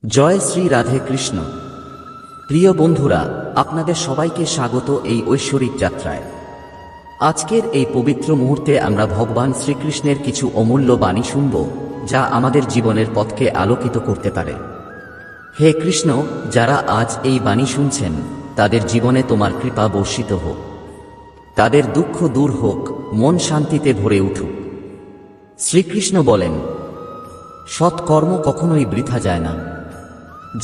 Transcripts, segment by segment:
জয় শ্রী রাধে কৃষ্ণ। প্রিয় বন্ধুরা, আপনাদের সবাইকে স্বাগত এই ঐশ্বরিক যাত্রায়। আজকের এই পবিত্র মুহূর্তে আমরা ভগবান শ্রীকৃষ্ণের কিছু অমূল্য বাণী শুনব, যা আমাদের জীবনের পথকে আলোকিত করতে পারে। হে কৃষ্ণ, যারা আজ এই বাণী শুনছেন, তাদের জীবনে তোমার কৃপা বর্ষিত হোক, তাদের দুঃখ দূর হোক, মন শান্তিতে ভরে উঠুক। শ্রীকৃষ্ণ বলেন, সৎকর্ম কখনোই বৃথা যায় না।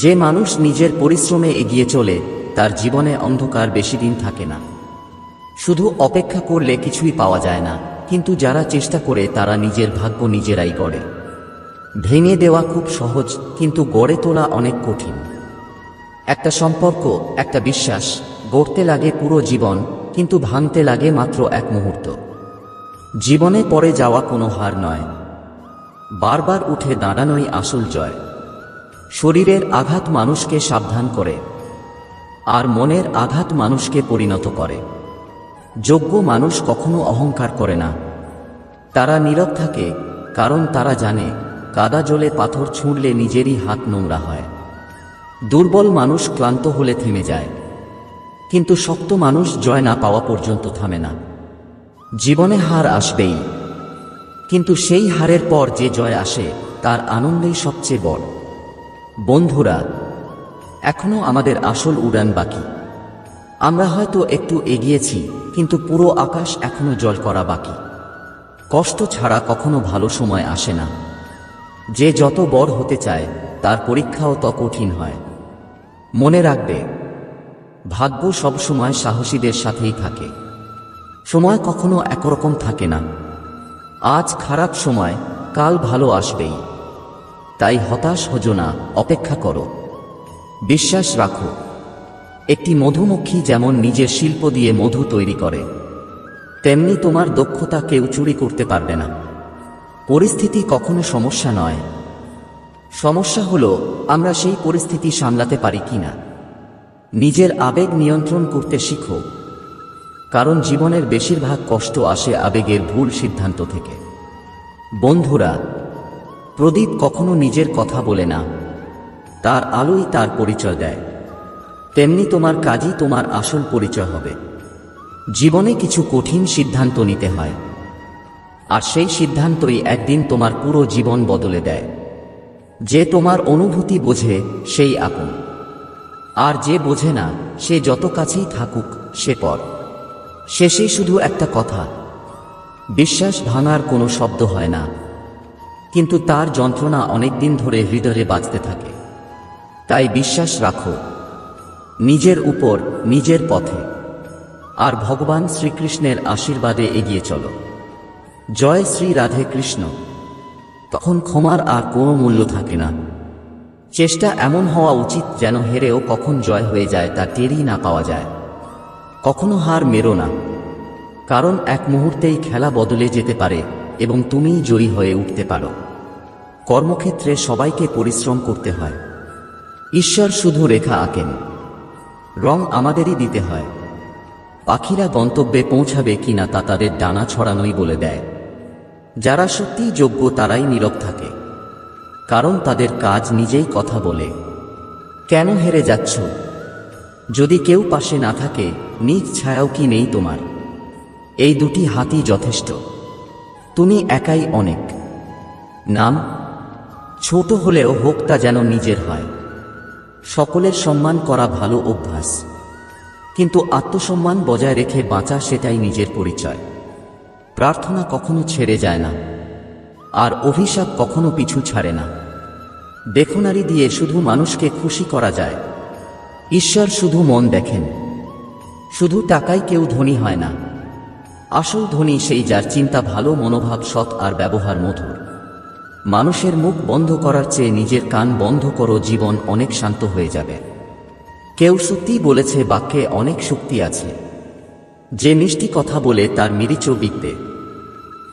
যে মানুষ নিজের পরিশ্রমে এগিয়ে চলে, তার জীবনে অন্ধকার বেশি দিন থাকে না। শুধু অপেক্ষা করলে কিছুই পাওয়া যায় না, কিন্তু যারা চেষ্টা করে তারা নিজের ভাগ্য নিজেরাই গড়ে। ভেঙে দেওয়া খুব সহজ, কিন্তু গড়ে তোলা অনেক কঠিন। একটা সম্পর্ক, একটা বিশ্বাস গড়তে লাগে পুরো জীবন, কিন্তু ভাঙতে লাগে মাত্র এক মুহূর্ত। জীবনে পড়ে যাওয়া কোনো হার নয়, বারবার উঠে দাঁড়ানোই আসল জয়। শরীরের আঘাত মানুষকে সাবধান করে, আর মনের আঘাত মানুষকে পরিণত করে। যোগ্য মানুষ কখনো অহংকার করে না, তারা নীরব থাকে, কারণ তারা জানে কাদা জলে পাথর ছুঁড়লে নিজেরই হাত নোংরা হয়। দুর্বল মানুষ ক্লান্ত হলে থেমে যায়, কিন্তু শক্ত মানুষ জয় না পাওয়া পর্যন্ত থামে না। জীবনে হার আসবেই, কিন্তু সেই হারের পর যে জয় আসে, তার আনন্দেই সবচেয়ে বড়। বন্ধুরা, এখনো আমাদের আসল উড়ান বাকি। আমরা হয়তো একটু এগিয়েছি, কিন্তু পুরো আকাশ এখনো জয় করা বাকি। কষ্ট ছাড়া কখনো ভালো সময় আসে না। যে যত বড় হতে চায়, তার পরীক্ষাও তত কঠিন হয়। মনে রাখবে, ভাগ্য সবসময় সাহসীদের সাথেই থাকে। সময় কখনো একরকম থাকে না। আজ খারাপ সময়, কাল ভালো আসবেই। তাই হতাশ হজো না, অপেক্ষা করো, বিশ্বাস রাখো। একটি মধুমক্ষী যেমন নিজের শিল্প দিয়ে মধু তৈরি করে, তেমনি তোমার দক্ষতা কেউ চুরি করতে পারবে না। পরিস্থিতি কখনো সমস্যা নয়, সমস্যা হলো আমরা সেই পরিস্থিতি সামলাতে পারি কিনা। নিজের আবেগ নিয়ন্ত্রণ করতে শিখো, কারণ জীবনের বেশিরভাগ কষ্ট আসে আবেগের ভুল সিদ্ধান্ত থেকে। বন্ধুরা, প্রদীপ কখনো নিজের কথা বলে না, তার আলোই তার পরিচয় দেয়। তেমনি তোমার কাজই তোমার আসল পরিচয় হবে। জীবনে কিছু কঠিন সিদ্ধান্ত নিতে হয়, আর সেই সিদ্ধান্তই একদিন তোমার পুরো জীবন বদলে দেয়। যে তোমার অনুভূতি বোঝে, সেই আপন, আর যে বোঝে না, সে যত কাছেই থাকুক, সে পর। শেষে শুধু একটা কথা, বিশ্বাস ভাঙার কোনো শব্দ হয় না, কিন্তু তার যন্ত্রণা অনেকদিন ধরে হৃদয়ে বাজতে থাকে। তাই বিশ্বাস রাখো নিজের উপর, নিজের পথে, আর ভগবান শ্রীকৃষ্ণের আশীর্বাদে এগিয়ে চলো। জয় শ্রী রাধে কৃষ্ণ। তখন ক্ষমার আর কোনো মূল্য থাকে না। চেষ্টা এমন হওয়া উচিত যেন হেরেও কখন জয় হয়ে যায় তা টেরই না পাওয়া যায়। কখনো হার মেরো না, কারণ এক মুহূর্তেই খেলা বদলে যেতে পারে এবং তুমিই জয়ী হয়ে উঠতে পারো। কর্মক্ষেত্রে সবাইকে পরিশ্রম করতে হয়। ঈশ্বর শুধু রেখা আঁকেন, রং আমাদেরই দিতে হয়। পাখিরা গন্তব্যে পৌঁছাবে কিনা তা তাদের ডানা ছড়ানোই বলে দেয়। যারা সত্যিই যোগ্য তারাই নীরব থাকে, কারণ তাদের কাজ নিজেই কথা বলে। কেন হেরে যাচ্ছ? যদি কেউ পাশে না থাকে, নিজ ছায়াও কি নেই তোমার? এই দুটি হাতই যথেষ্ট। তুমি একাই অনেক। নাম ছোট হলেও হোক, তা যেন নিজের হয়। সকলের সম্মান করা ভালো অভ্যাস, কিন্তু আত্মসম্মান বজায় রেখে বাঁচা, সেটাই নিজের পরিচয়। প্রার্থনা কখনো ছেড়ে যায় না, আর অভিশাপ কখনো পিছু ছাড়ে না। দেখুনারি দিয়ে শুধু মানুষকে খুশি করা যায়, ঈশ্বর শুধু মন দেখেন। শুধু টাকায় কেউ ধনী হয় না। আসল ধনী সেই যার চিন্তা ভালো, মনোভাব সৎ, আর ব্যবহার মধুর। মানুষের মুখ বন্ধ করার চেয়ে নিজের কান বন্ধ করো, জীবন অনেক শান্ত হয়ে যাবে। কেউ সত্যিই বলেছে, বাক্যে অনেক শক্তি আছে। যে মিষ্টি কথা বলে তার মিরিচও বিকবে,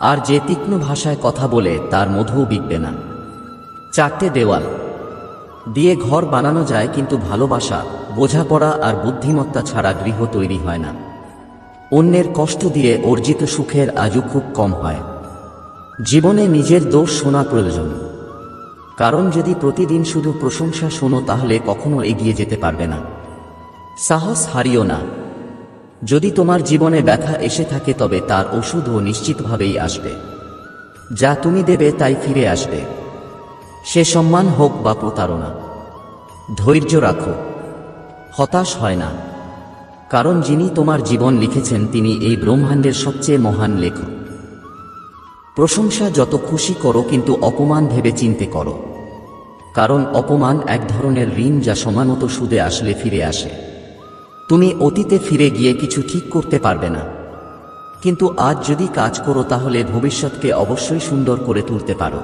আর যে তীক্ষ্ণ ভাষায় কথা বলে তার মধুও বিকবে না। 4টে দেওয়াল দিয়ে ঘর বানানো যায়, কিন্তু ভালোবাসা, বোঝাপড়া আর বুদ্ধিমত্তা ছাড়া গৃহ তৈরি হয় না। অন্যের কষ্ট দিয়ে অর্জিত সুখের আজও খুব কম হয়। জীবনে নিজের দোষ শোনা প্রয়োজন, কারণ যদি প্রতিদিন শুধু প্রশংসা শোনো তাহলে কখনো এগিয়ে যেতে পারবে না। সাহস হারিও না। যদি তোমার জীবনে ব্যথা এসে থাকে তবে তার ওষুধও নিশ্চিতভাবেই আসবে। যা তুমি দেবে তাই ফিরে আসবে, সে সম্মান হোক বা প্রতারণা। ধৈর্য রাখো, হতাশ হয় না, কারণ যিনি তোমার জীবন লিখেছেন তিনি এই ব্রহ্মাণ্ডের সবচেয়ে মহান লেখক। প্রশংসা যত খুশি করো, কিন্তু অপমান ভেবে চিন্তে করো, কারণ অপমান এক ধরনের ঋণ যা সময়মতো সুদে আসলে ফিরে আসে। তুমি অতীতে ফিরে গিয়ে কিছু ঠিক করতে পারবে না, কিন্তু আজ যদি কাজ করো তাহলে ভবিষ্যৎকে অবশ্যই সুন্দর করে তুলতে পারো।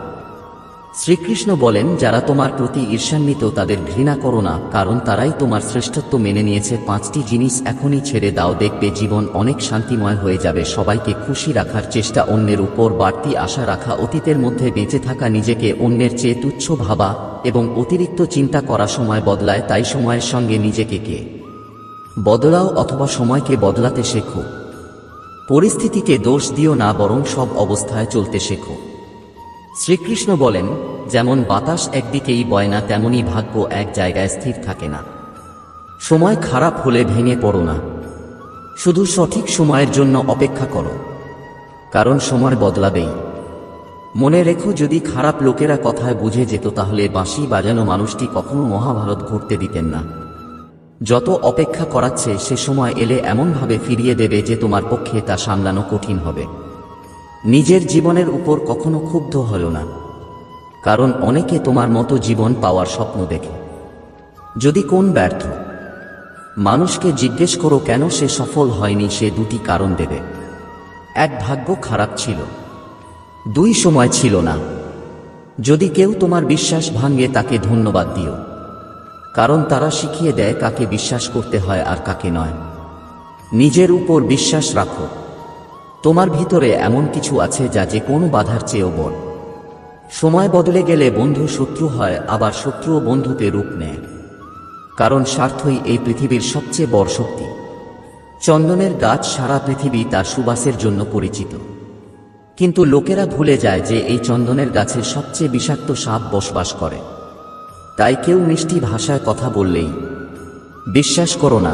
শ্রীকৃষ্ণ বলেন, যারা তোমার প্রতি ঈর্ষান্বিত তাদের ঘৃণা করো না, কারণ তারাই তোমার শ্রেষ্ঠত্ব মেনে নিয়েছে। 5টি জিনিস এখনই ছেড়ে দাও, দেখবে জীবন অনেক শান্তিময় হয়ে যাবে। সবাইকে খুশি রাখার চেষ্টা, অন্যের উপর বাড়তি আশা রাখা, অতীতের মধ্যে বেঁচে থাকা, নিজেকে অন্যের চেয়ে তুচ্ছ ভাবা এবং অতিরিক্ত চিন্তা করা সময় বদলায়, তাই সময়ের সঙ্গে নিজেকে বদলাও অথবা সময়কে বদলাতে শেখো। পরিস্থিতিকে দোষ দিও না, বরং সব অবস্থায় চলতে শেখো। শ্রীকৃষ্ণ বলেন, যেমন বাতাস একদিকেই বয় না, তেমনি ভাগ্য এক জায়গায় স্থির থাকে না। সময় খারাপ হলে ভেঙে পড়ো না, শুধু সঠিক সময়ের জন্য অপেক্ষা করো, কারণ সময় বদলাবেই। মনে রেখো, যদি খারাপ লোকেরা কথায় বুঝে যেত তাহলে বাঁশি বাজানো মানুষটি কখনো মহাভারত ঘুরতে দিতেন না। যত অপেক্ষা করাচ্ছে, সে সময় এলে এমনভাবে ফিরিয়ে দেবে যে তোমার পক্ষে তা সামলানো কঠিন হবে। নিজের জীবনের উপর কখনো ক্ষুব্ধ হও না, কারণ অনেকে তোমার মতো জীবন পাওয়ার স্বপ্ন দেখে। যদি কোন ব্যর্থ মানুষকে জিজ্ঞেস করো কেন সে সফল হয়নি, সে 2টি কারণ দেবে। 1, ভাগ্য খারাপ ছিল, 2, সময় ছিল না। যদি কেউ তোমার বিশ্বাস ভাঙে তাকে ধন্যবাদ দিও, কারণ তারা শিখিয়ে দেয় কাকে বিশ্বাস করতে হয় আর কাকে নয়। নিজের উপর বিশ্বাস রাখো, তোমার ভিতরে এমন কিছু আছে যা যে কোনো বাধার চেয়েও বড়। সময় বদলে গেলে বন্ধু শত্রু হয়, আবার শত্রুও বন্ধুতে রূপ নেয়, কারণ স্বার্থই এই পৃথিবীর সবচেয়ে বড় শক্তি। চন্দনের গাছ সারা পৃথিবী তার সুবাসের জন্য পরিচিত, কিন্তু লোকেরা ভুলে যায় যে এই চন্দনের গাছের সবচেয়ে বিষাক্ত সাপ বসবাস করে। তাই কেউ মিষ্টি ভাষায় কথা বললেই বিশ্বাস করো না,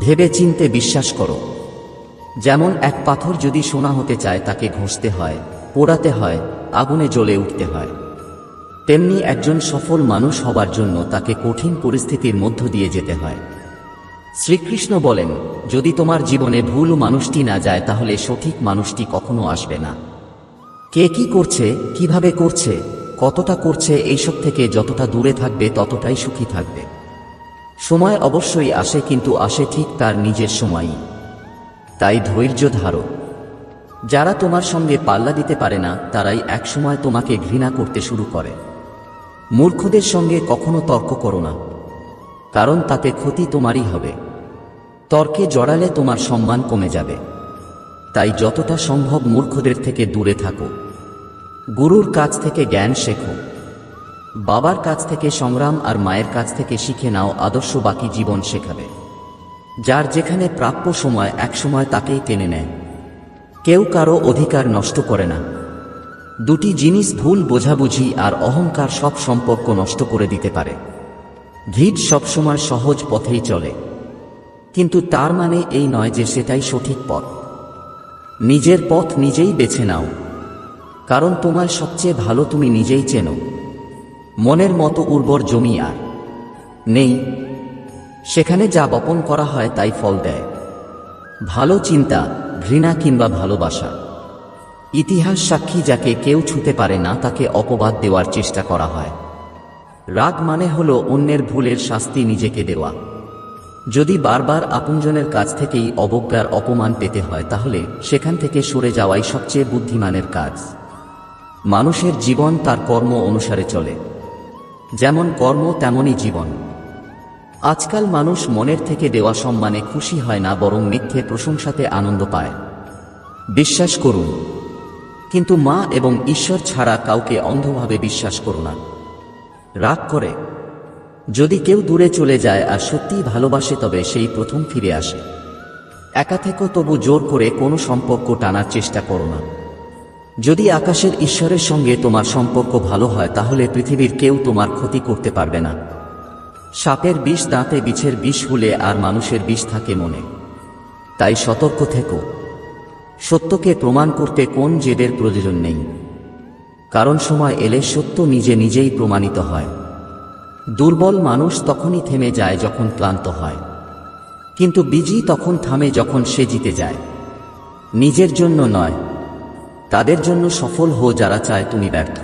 ভেবে চিনতে বিশ্বাস করো। যেমন এক পাথর যদি সোনা হতে চায় তাকে ঘষতে হয়, পোড়াতে হয়, আগুনে জ্বলে উঠতে হয়, তেমনি একজন সফল মানুষ হবার জন্য তাকে কঠিন পরিস্থিতির মধ্য দিয়ে যেতে হয়। শ্রীকৃষ্ণ বলেন, যদি তোমার জীবনে ভুল মানুষটি না যায় তাহলে সঠিক মানুষটি কখনো আসবে না। কে কি করছে, কিভাবে করছে, কতটা করছে, এইসব থেকে যতটা দূরে থাকবে ততটাই সুখী থাকবে। সময় অবশ্যই আসে, কিন্তু আসে ঠিক তার নিজের সময়ই। তাই ধৈর্য ধারো। যারা তোমার সঙ্গে পাল্লা দিতে পারে না তারাই একসময় তোমাকে ঘৃণা করতে শুরু করে। মূর্খদের সঙ্গে কখনো তর্ক করো না, কারণ তাতে ক্ষতি তোমারই হবে। তর্কে জড়ালে তোমার সম্মান কমে যাবে, তাই যতটা সম্ভব মূর্খদের থেকে দূরে থাকো। গুরুর কাছ থেকে জ্ঞান শেখো, বাবার কাছ থেকে সংগ্রাম আর মায়ের কাছ থেকে শিখে নাও আদর্শ, বাকি জীবন শেখাবে। যার যেখানে প্রাপ্য সময় একসময় তাকেই টেনে নেয়, কেউ কারো অধিকার নষ্ট করে না। 2টি জিনিস, ভুল বোঝাবুঝি আর অহংকার, সব সম্পর্ক নষ্ট করে দিতে পারে। ভিড় সবসময় সহজ পথেই চলে, কিন্তু তার মানে এই নয় যে সেটাই সঠিক পথ। নিজের পথ নিজেই বেছে নাও, কারণ তোমার সবচেয়ে ভালো তুমি নিজেই চেনো। মনের মতো উর্বর জমি আর নেই, সেখানে যা বপন করা হয় তাই ফল দেয়। ভালো চিন্তা, ঘৃণা কিংবা ভালোবাসা। ইতিহাস সাক্ষী, যাকে কেউ ছুঁতে পারে না তাকে অপবাদ দেওয়ার চেষ্টা করা হয়। রাগ মানে হলো অন্যের ভুলের শাস্তি নিজেকে দেওয়া। যদি বারবার আপনজনের কাছ থেকেই অবজ্ঞার অপমান পেতে হয় তাহলে সেখান থেকে সরে যাওয়াই সবচেয়ে বুদ্ধিমানের কাজ। মানুষের জীবন তার কর্ম অনুসারে চলে, যেমন কর্ম তেমনই জীবন। আজকাল মানুষ মনের থেকে দেওয়া সম্মানে খুশি হয় না, বরং মিথ্যে প্রশংসাতে আনন্দ পায়। বিশ্বাস করুন, কিন্তু মা এবং ঈশ্বর ছাড়া কাউকে অন্ধভাবে বিশ্বাস করো না। রাগ করে যদি কেউ দূরে চলে যায় আর সত্যিই ভালোবাসে তবে সেই প্রথম ফিরে আসে। একা থেকো, তবু জোর করে কোনো সম্পর্ক টানার চেষ্টা করো না। যদি আকাশের ঈশ্বরের সঙ্গে তোমার সম্পর্ক ভালো হয় তাহলে পৃথিবীর কেউ তোমার ক্ষতি করতে পারবে না। সাপের বিষ দাঁতে, বিছের বিষ হুলে, আর মানুষের বিষ থাকে মনে। তাই সতর্ক থেকো। সত্যকে প্রমাণ করতে কোন জেদের প্রয়োজন নেই, কারণ সময় এলে সত্য নিজে নিজেই প্রমাণিত হয়। দুর্বল মানুষ তখনই থেমে যায় যখন ক্লান্ত হয়, কিন্তু বিজয়ী তখন থামে যখন সে জিতে যায়। নিজের জন্য নয়, তাদের জন্য সফল হো যারা চায় তুমি ব্যর্থ।